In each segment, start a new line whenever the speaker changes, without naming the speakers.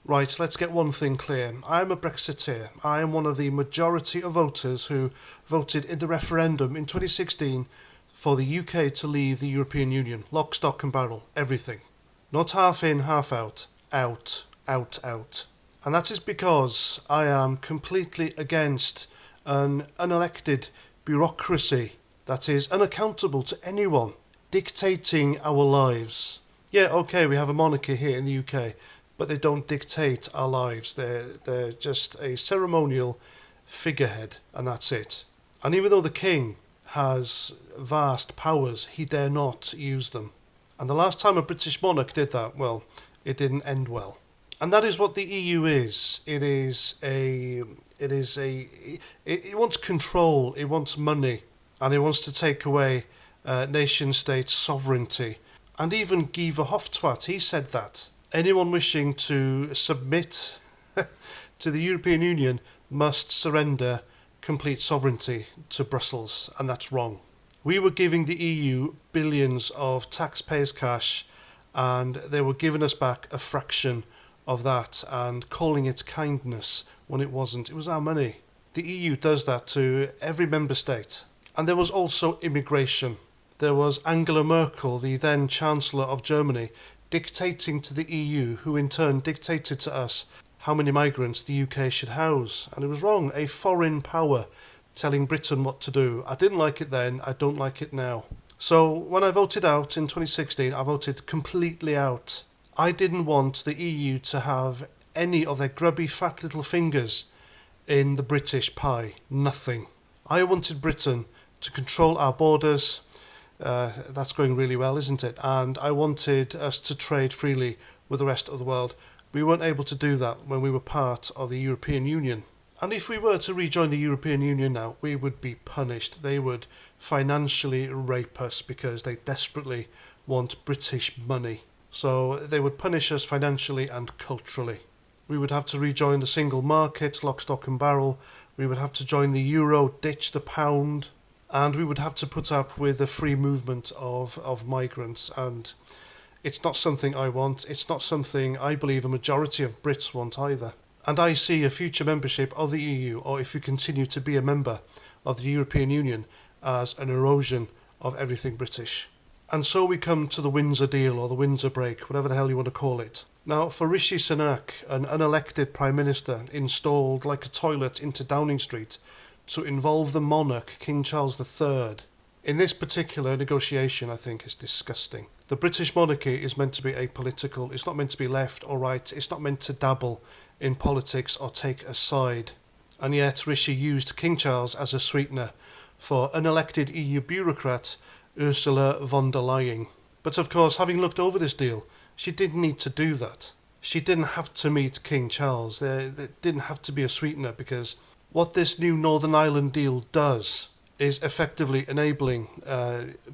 Right, let's get one thing clear. I am a Brexiteer. I am one of the majority of voters who voted in the referendum in 2016 for the UK to leave the European Union. Lock, stock and barrel. Everything. Not half in, half out. Out, out, out. And that is because I am completely against an unelected bureaucracy that is unaccountable to anyone, dictating our lives. Yeah, okay, we have a monarchy here in the UK, but they don't dictate our lives. They're just a ceremonial figurehead, and that's it. And even though the king has vast powers, he dare not use them. And the last time a British monarch did that, well, it didn't end well. And that is what the EU is. It wants control, it wants money, and it wants to take away nation state sovereignty. And even Guy Verhofstadt, he said that. Anyone wishing to submit to the European Union must surrender complete sovereignty to Brussels, and that's wrong. We were giving the EU billions of taxpayers' cash, and they were giving us back a fraction of that and calling it kindness when it wasn't. It was our money. The EU does that to every member state. And there was also immigration. There was Angela Merkel, the then Chancellor of Germany, dictating to the EU, who in turn dictated to us how many migrants the UK should house. And it was wrong. A foreign power telling Britain what to do. I didn't like it then. I don't like it now. So when I voted out in 2016, I voted completely out. I didn't want the EU to have any of their grubby fat little fingers in the British pie. Nothing. I wanted Britain to control our borders. That's going really well, isn't it? And I wanted us to trade freely with the rest of the world. We weren't able to do that when we were part of the European Union. And if we were to rejoin the European Union now, we would be punished. They would financially rape us because they desperately want British money. So they would punish us financially and culturally. We would have to rejoin the single market, lock, stock and barrel. We would have to join the euro, ditch the pound. And we would have to put up with the free movement of migrants. And it's not something I want. It's not something I believe a majority of Brits want either. And I see a future membership of the EU, or if we continue to be a member of the European Union, as an erosion of everything British. And so we come to the Windsor deal, or the Windsor break, whatever the hell you want to call it. Now, for Rishi Sunak, an unelected Prime Minister installed like a toilet into Downing Street to involve the monarch, King Charles III, in this particular negotiation, I think is disgusting. The British monarchy is meant to be apolitical. It's not meant to be left or right. It's not meant to dabble in politics or take a side. And yet Rishi used King Charles as a sweetener for unelected EU bureaucrat Ursula von der Leyen. But of course, having looked over this deal, she didn't need to do that. She didn't have to meet King Charles. There didn't have to be a sweetener, because what this new Northern Ireland deal does is effectively enabling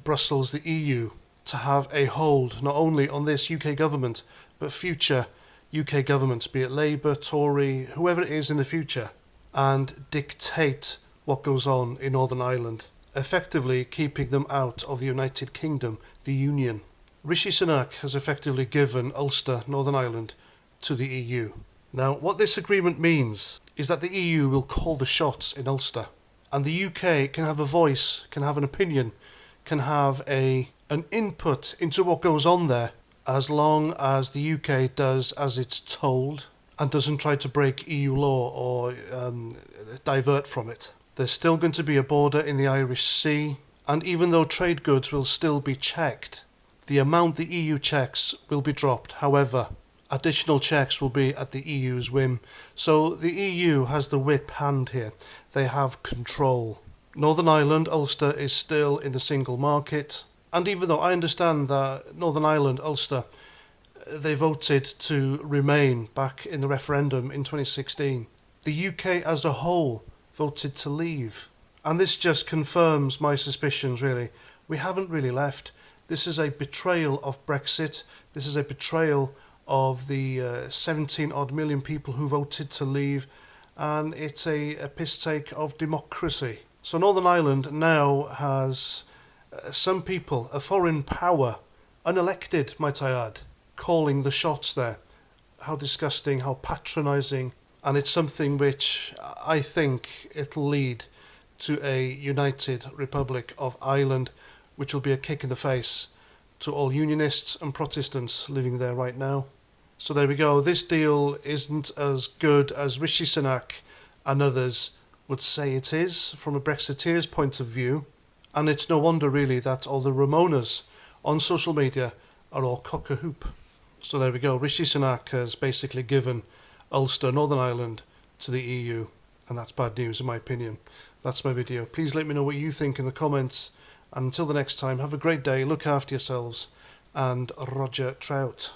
Brussels, the EU, to have a hold not only on this UK government, but future UK governments, be it Labour, Tory, whoever it is in the future, and dictate what goes on in Northern Ireland, effectively keeping them out of the United Kingdom, the Union. Rishi Sunak has effectively given Ulster, Northern Ireland, to the EU. Now, what this agreement means is that the EU will call the shots in Ulster, and the UK can have a voice, can have an opinion, can have an input into what goes on there, as long as the UK does as it's told and doesn't try to break EU law or divert from it. There's still going to be a border in the Irish Sea, and even though trade goods will still be checked, the amount the EU checks will be dropped. However, additional checks will be at the EU's whim. So the EU has the whip hand here. They have control. Northern Ireland, Ulster, is still in the single market. And even though I understand that Northern Ireland, Ulster, they voted to remain back in the referendum in 2016, the UK as a whole voted to leave. And this just confirms my suspicions, really. We haven't really left. This is a betrayal of Brexit. This is a betrayal of the 17-odd million people who voted to leave. And it's a piss take of democracy. So Northern Ireland now has some people, a foreign power, unelected, might I add, calling the shots there. how disgusting, how patronising, and it's something which I think it'll lead to a united Republic of Ireland, which will be a kick in the face to all Unionists and Protestants living there right now. So there we go. This deal isn't as good as Rishi Sunak and others would say it is from a Brexiteer's point of view. And it's no wonder really that all the Ramonas on social media are all cock-a-hoop. So there we go. Rishi Sunak has basically given Ulster, Northern Ireland to the EU. And that's bad news in my opinion. That's my video. Please let me know what you think in the comments. And until the next time, have a great day, look after yourselves, and Roger Trout.